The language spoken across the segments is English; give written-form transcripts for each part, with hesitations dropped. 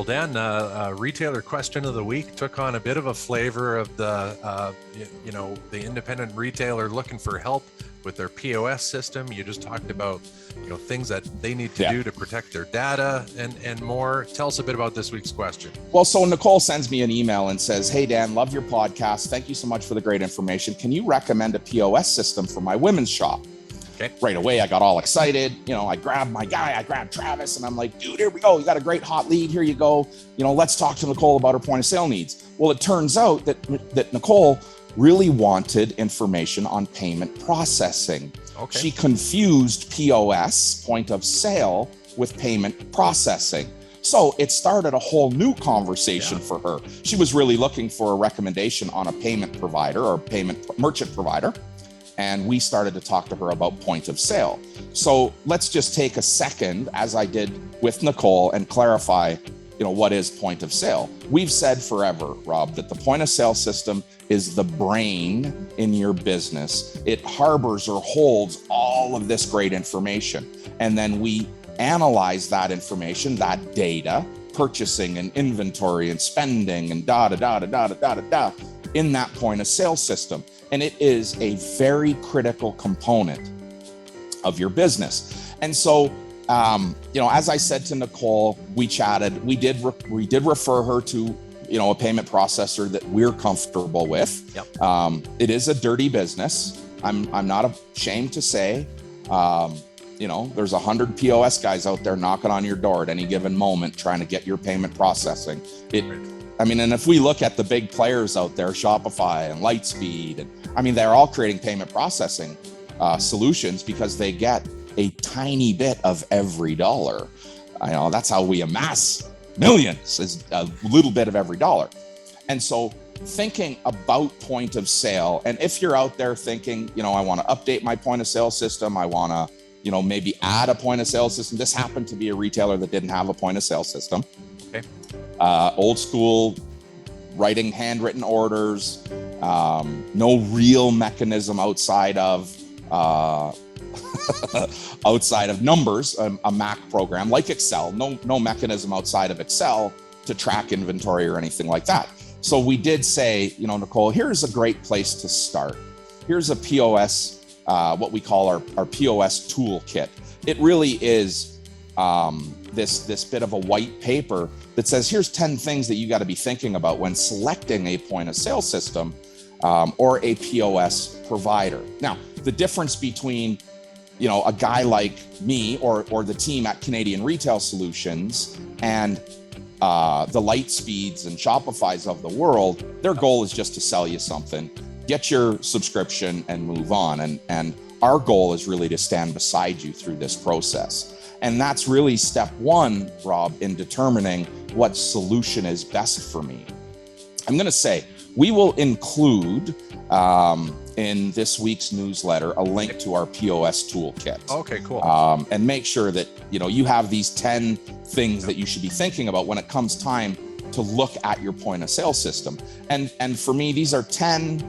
Dan, retailer question of the week took on a bit of a flavor of the independent retailer looking for help with their POS system. You just talked about, things that they need to do to protect their data and more. Tell us a bit about this week's question. Well, so Nicole sends me an email and says, "Hey, Dan, love your podcast. Thank you so much for the great information. Can you recommend a POS system for my women's shop?" Okay. Right away, I got all excited. I grabbed my guy, I grabbed Travis, and I'm like, "Dude, here we go. You got a great hot lead. Here you go. Let's talk to Nicole about her point of sale needs." Well, it turns out that Nicole really wanted information on payment processing. Okay. She confused POS, point of sale, with payment processing. So it started a whole new conversation for her. She was really looking for a recommendation on a payment provider or payment merchant provider. And we started to talk to her about point of sale. So let's just take a second, as I did with Nicole, and clarify, what is point of sale. We've said forever, Rob, that the point of sale system is the brain in your business. It harbors or holds all of this great information. And then we analyze that information, that data, purchasing and inventory and spending and in that point of sale system. And it is a very critical component of your business. And so, as I said to Nicole, we chatted, we did refer her to, a payment processor that we're comfortable with. Yep. It is a dirty business. I'm not ashamed to say, there's 100 POS guys out there knocking on your door at any given moment, trying to get your payment processing. And if we look at the big players out there, Shopify and Lightspeed, they're all creating payment processing solutions because they get a tiny bit of every dollar. That's how we amass millions, is a little bit of every dollar. And so thinking about point of sale, and if you're out there thinking, I want to update my point of sale system, I want to, maybe add a point of sale system. This happened to be a retailer that didn't have a point of sale system. Okay. Old school, writing handwritten orders, no real mechanism outside of numbers, a Mac program like Excel, no mechanism outside of Excel to track inventory or anything like that. So we did say, Nicole, here's a great place to start. Here's a POS, what we call our POS Tool Kit. It really is this bit of a white paper that says, here's 10 things that you got to be thinking about when selecting a point of sale system or a POS provider. Now, the difference between, a guy like me or the team at Canadian Retail Solutions and the Lightspeeds and Shopifys of the world, their goal is just to sell you something, get your subscription and move on. And our goal is really to stand beside you through this process. And that's really step one, Rob, in determining what solution is best for me. I'm going to say we will include in this week's newsletter a link to our POS toolkit. Okay, cool. And make sure that you have these 10 things that you should be thinking about when it comes time to look at your point of sale system. And for me, these are 10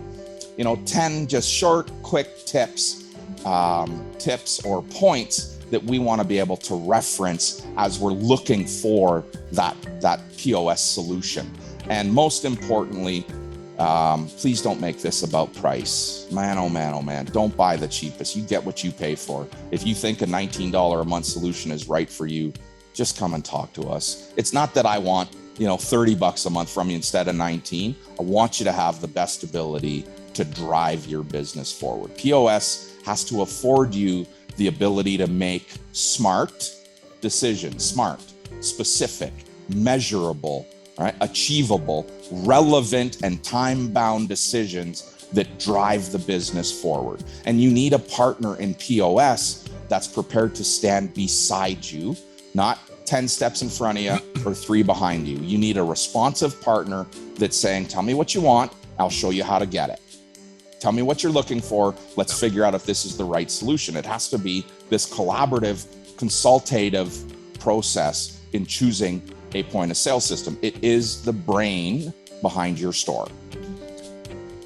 just short, quick tips or points that we want to be able to reference as we're looking for that POS solution. And most importantly, please don't make this about price. Man, oh man, don't buy the cheapest. You get what you pay for. If you think a $19 a month solution is right for you, just come and talk to us. It's not that I want, $30 a month from you instead of 19. I want you to have the best ability to drive your business forward. POS has to afford you the ability to make smart decisions, specific, measurable, right, achievable, relevant, and time-bound decisions that drive the business forward. And you need a partner in POS that's prepared to stand beside you, not 10 steps in front of you or 3 behind you. You need a responsive partner that's saying, tell me what you want, I'll show you how to get it. Tell me what you're looking for. Let's figure out if this is the right solution. It has to be this collaborative, consultative process in choosing a point of sale system. It is the brain behind your store.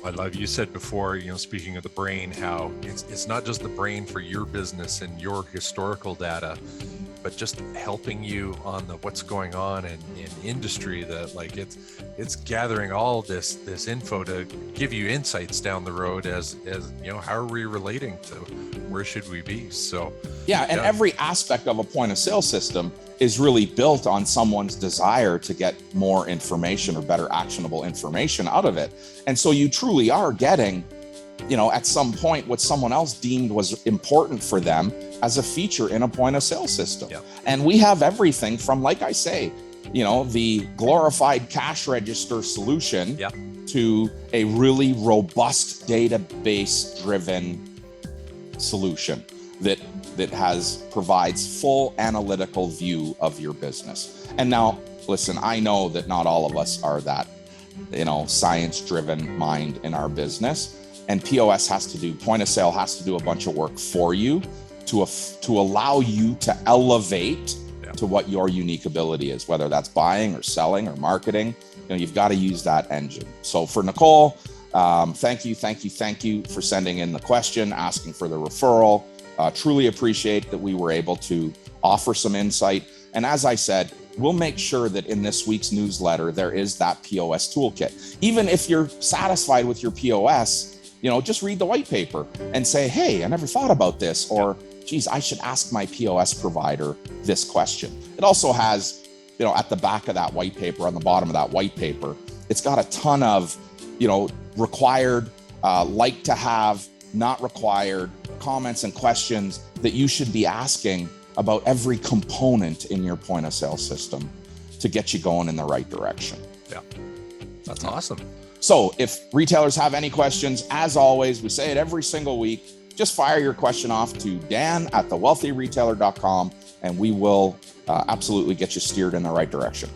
I love, you said before, speaking of the brain, how it's not just the brain for your business and your historical data. but just helping you on the what's going on in industry, that like it's gathering all this info to give you insights down the road as you know, how are we relating to where should we be. So and every aspect of a point of sale system is really built on someone's desire to get more information or better actionable information out of it. And so you truly are getting, you know, at some point what someone else deemed was important for them as a feature in a point of sale system. And we have everything from, like I say, you know, the glorified cash register solution to a really robust database driven solution that provides full analytical view of your business. And now, listen, I know that not all of us are that, you know, science-driven mind in our business, and POS has to do, point of sale has to do a bunch of work for you to allow you to elevate to what your unique ability is, whether that's buying or selling or marketing. You know, you've got to use that engine. So for Nicole, thank you for sending in the question, asking for the referral. Truly appreciate that we were able to offer some insight. And as I said, we'll make sure that in this week's newsletter, there is that POS toolkit. Even if you're satisfied with your POS, you know, just read the white paper and say, hey, I never thought about this, or geez, I should ask my POS provider this question. It also has, you know, at the back of that white paper, on the bottom of that white paper, it's got a ton of, you know, required, like to have, not required comments and questions that you should be asking about every component in your point of sale system to get you going in the right direction. Yeah, that's awesome. So if retailers have any questions, as always, we say it every single week, just fire your question off to dan@thewealthyretailer.com and we will absolutely get you steered in the right direction.